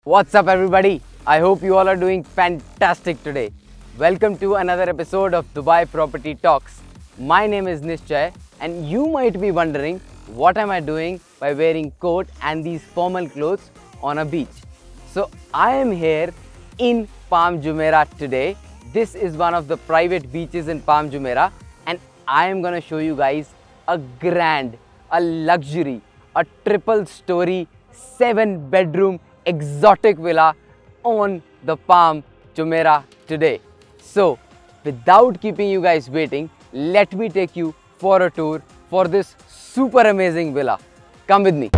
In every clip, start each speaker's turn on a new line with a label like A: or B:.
A: What's up everybody? I hope you all are doing fantastic today. Welcome to another episode of Dubai Property Talks. My name is Nishchay and you might be wondering what am I doing by wearing coat and these formal clothes on a beach. So I am here in Palm Jumeirah today. This is one of the private beaches in Palm Jumeirah and I am gonna show you guys a grand, a luxury, a triple story, 7-bedroom exotic villa on the Palm Jumeirah today. So without keeping you guys waiting, let me take you for a tour for this super amazing villa. Come with me.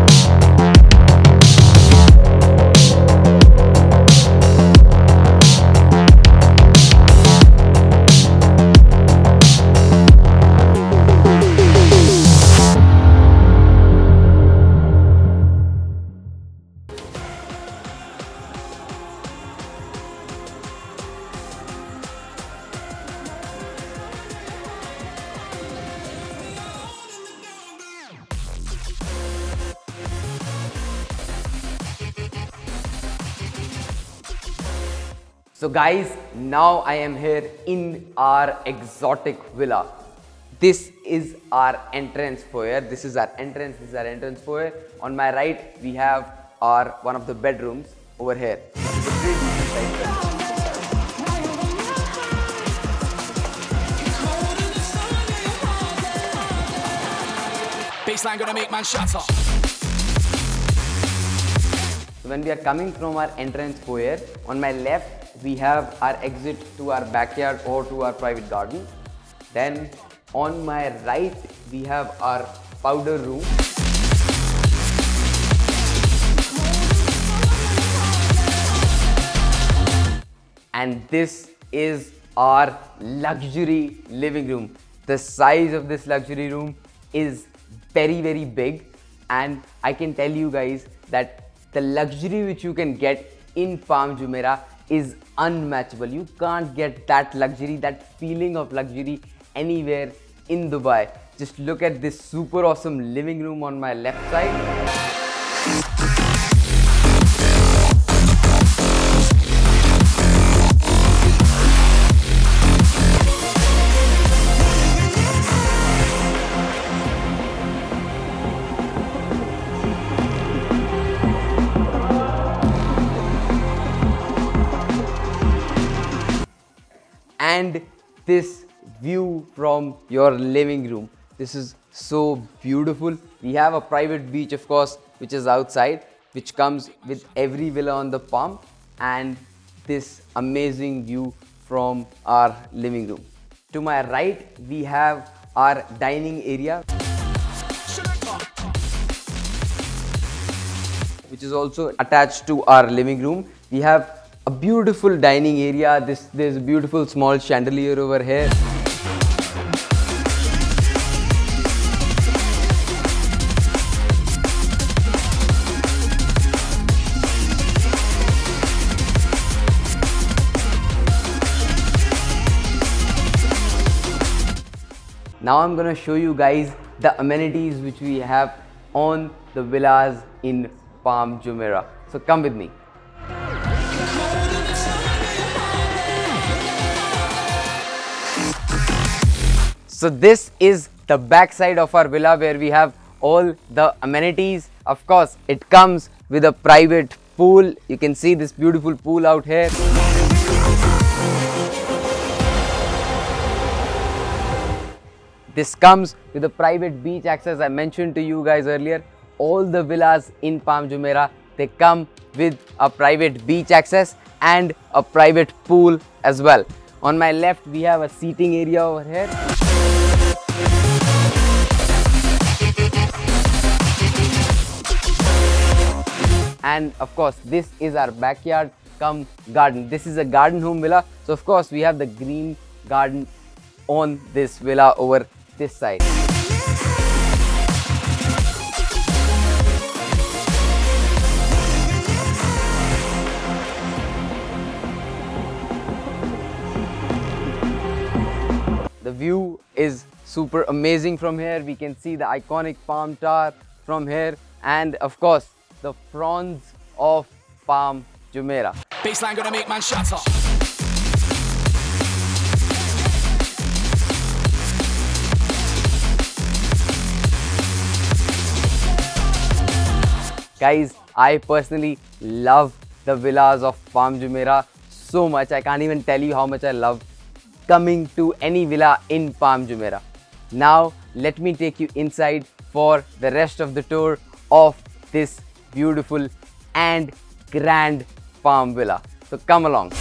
A: So guys, now I am here in our exotic villa. This is our entrance foyer. This is our entrance foyer. On my right, we have our one of the bedrooms over here.
B: Baseline gonna make man shut up.
A: So when we are coming from our entrance foyer, on my left, we have our exit to our backyard or to our private garden. Then on my right, we have our powder room. And this is our luxury living room. The size of this luxury room is very big, and I can tell you guys that the luxury which you can get in Palm Jumeirah is unmatchable. You can't get that luxury, that feeling of luxury anywhere in Dubai. Just look at this super awesome living room on my left side. And this view from your living room. This is so beautiful. We have a private beach, of course, which is outside, which comes with every villa on the Palm, and this amazing view from our living room. To my right, we have our dining area, which is also attached to our living room. We have a beautiful dining area. There's a beautiful small chandelier over here. Now I'm gonna show you guys the amenities which we have on the villas in Palm Jumeirah. So come with me. So this is the back side of our villa where we have all the amenities. Of course, it comes with a private pool. You can see this beautiful pool out here. This comes with a private beach access. I mentioned to you guys earlier, all the villas in Palm Jumeirah, they come with a private beach access and a private pool as well. On my left, we have a seating area over here. And of course, this is our backyard come garden. This is a garden home villa. So of course, we have the green garden on this villa over this side. The view is super amazing from here. We can see the iconic Palm Tower from here, and of course the fronds of Palm Jumeirah.
B: Baseline gonna make man shatter.
A: Guys, I personally love the villas of Palm Jumeirah so much. I can't even tell you how much I love coming to any villa in Palm Jumeirah. Now, let me take you inside for the rest of the tour of this beautiful and grand Palm Villa. So come along.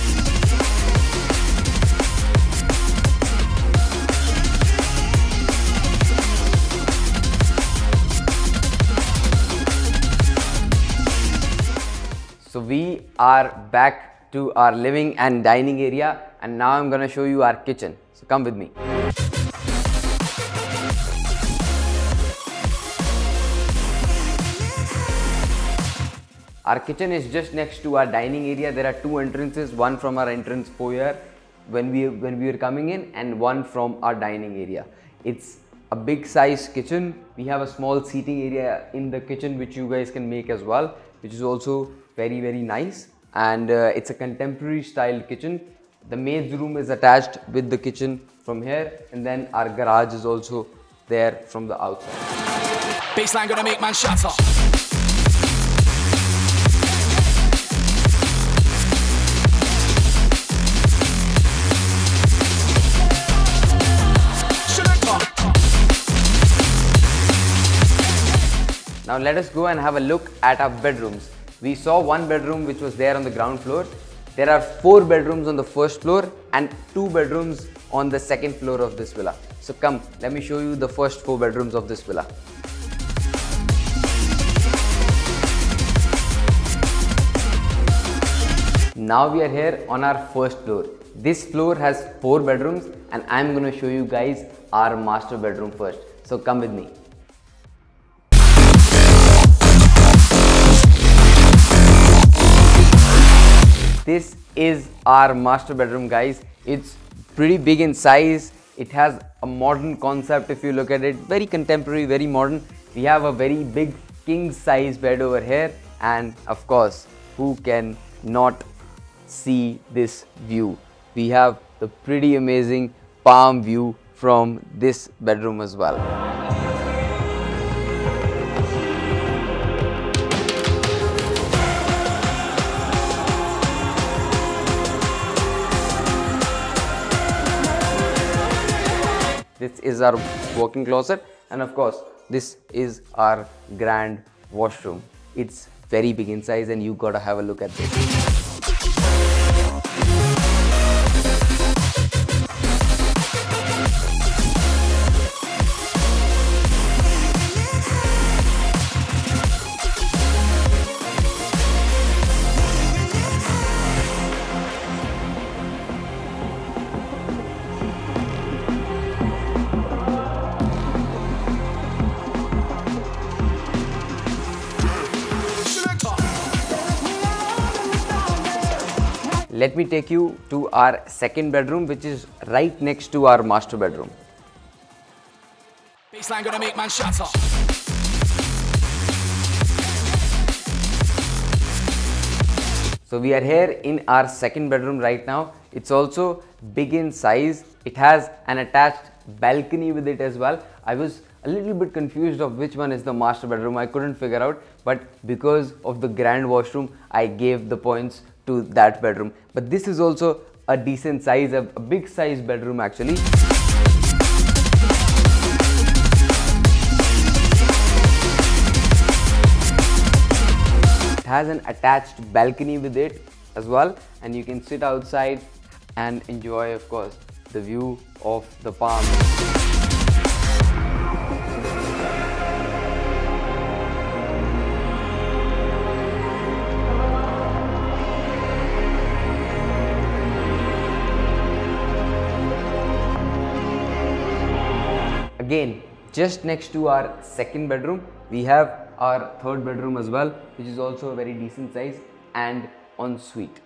A: So we are back to our living and dining area, and now I'm gonna show you our kitchen. So come with me. Our kitchen is just next to our dining area. There are two entrances, one from our entrance foyer when we were coming in, and one from our dining area. It's a big size kitchen. We have a small seating area in the kitchen which you guys can make as well, which is also very nice, and it's a contemporary style kitchen. The maid's room is attached with the kitchen from here, and then our garage is also there from the outside.
B: Baseline gonna make man shatter.
A: Now let us go and have a look at our bedrooms. We saw one bedroom which was there on the ground floor. There are 4 bedrooms on the first floor and 2 bedrooms on the second floor of this villa. So come, let me show you the first 4 bedrooms of this villa. Now we are here on our first floor. This floor has 4 bedrooms, and I'm going to show you guys our master bedroom first. So come with me. This is our master bedroom, guys. It's pretty big in size. It has a modern concept if you look at it. Very contemporary, very modern. We have a very big king size bed over here, and of course, who can not see this view? We have the pretty amazing palm view from this bedroom as well. This is our walk-in closet, and of course this is our grand washroom. It's very big in size, and you gotta have a look at this. Let me take you to our second bedroom, which is right next to our master bedroom.
B: Baseline gonna make man shatter.
A: So we are here in our second bedroom right now. It's also big in size. It has an attached balcony with it as well. I was a little bit confused of which one is the master bedroom. I couldn't figure out, but because of the grand washroom, I gave the points to that bedroom. But this is also a decent size, a big size bedroom actually. It has an attached balcony with it as well, and you can sit outside and enjoy, of course, the view of the palm. Again, just next to our second bedroom, we have our third bedroom as well, which is also a very decent size and en suite.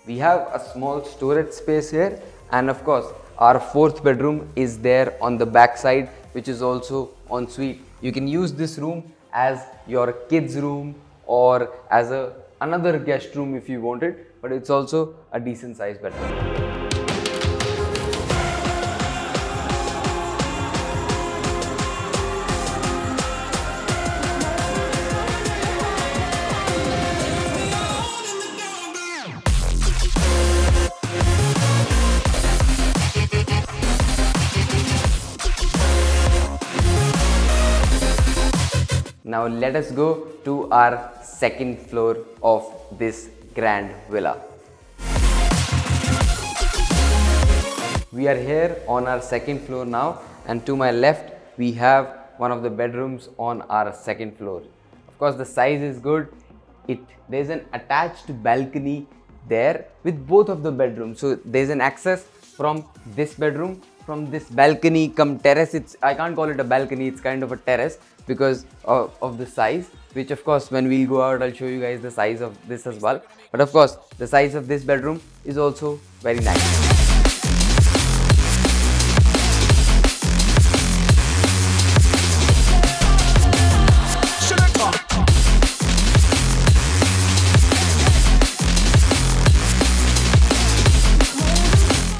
A: We have a small storage space here, and of course our fourth bedroom is there on the back side, which is also en suite. You can use this room as your kids room or as another guest room if you want it, but it's also a decent sized bedroom. Now let us go to our second floor of this grand villa. We are here on our second floor now, and to my left we have one of the bedrooms on our second floor. Of course the size is good. There's an attached balcony there with both of the bedrooms. So there's an access from this bedroom, from this balcony come terrace. I can't call it a balcony, it's kind of a terrace because of the size, which of course when we'll go out I'll show you guys the size of this as well. But of course the size of this bedroom is also very nice.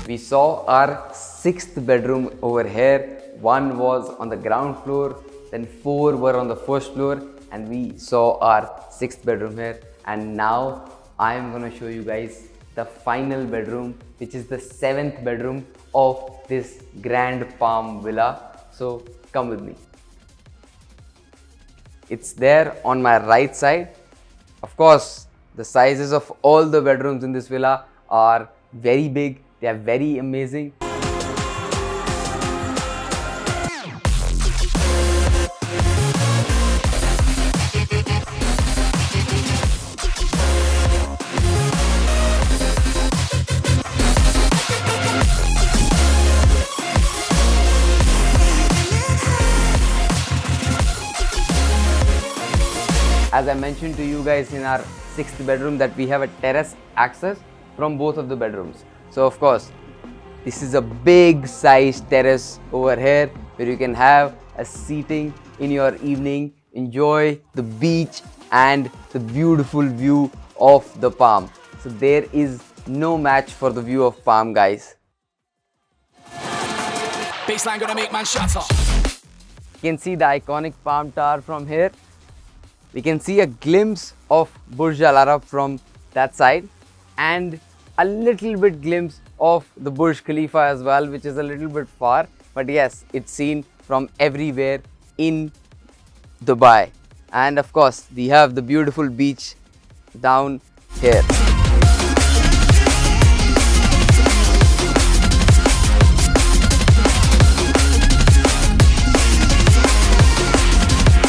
A: We saw our sixth bedroom over here. One was on the ground floor, then 4 were on the first floor, and we saw our sixth bedroom here. And now I am going to show you guys the final bedroom, which is the 7th bedroom of this Grand Palm Villa. So come with me. It's there on my right side. Of course, the sizes of all the bedrooms in this villa are very big. They are very amazing. As I mentioned to you guys in our 6th bedroom that we have a terrace access from both of the bedrooms. So of course, this is a big size terrace over here where you can have a seating in your evening, enjoy the beach and the beautiful view of the Palm. So there is no match for the view of Palm, guys.
B: Baseline gonna make man shatter.
A: You can see the iconic Palm Tower from here. We can see a glimpse of Burj Al Arab from that side and a little bit glimpse of the Burj Khalifa as well, which is a little bit far, but yes, it's seen from everywhere in Dubai. And of course, we have the beautiful beach down here.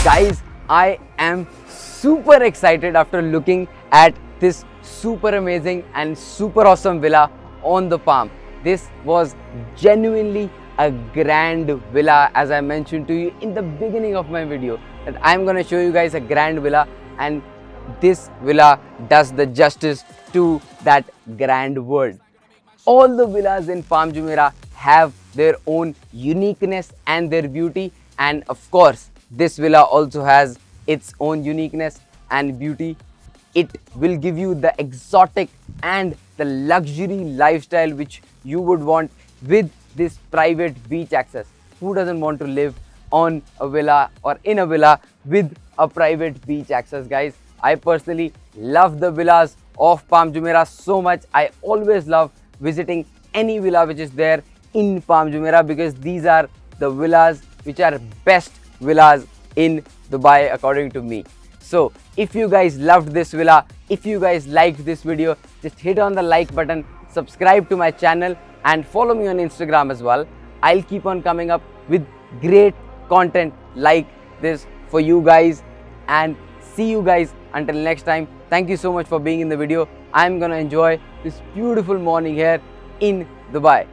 A: Guys, I am super excited after looking at this super amazing and super awesome villa on the Palm. This was genuinely a grand villa, as I mentioned to you in the beginning of my video, that I'm going to show you guys a grand villa, and this villa does the justice to that grand word. All the villas in Palm Jumeirah have their own uniqueness and their beauty, and of course this villa also has its own uniqueness and beauty. It will give you the exotic and the luxury lifestyle which you would want with this private beach access. Who doesn't want to live on a villa or in a villa with a private beach access, guys? I personally love the villas of Palm Jumeirah so much. I always love visiting any villa which is there in Palm Jumeirah because these are the villas which are best villas in Dubai according to me. So if you guys loved this villa, if you guys liked this video, just hit on the like button, subscribe to my channel and follow me on Instagram as well. I'll keep on coming up with great content like this for you guys, and see you guys until next time. Thank you so much for being in the video. I'm gonna enjoy this beautiful morning here in Dubai.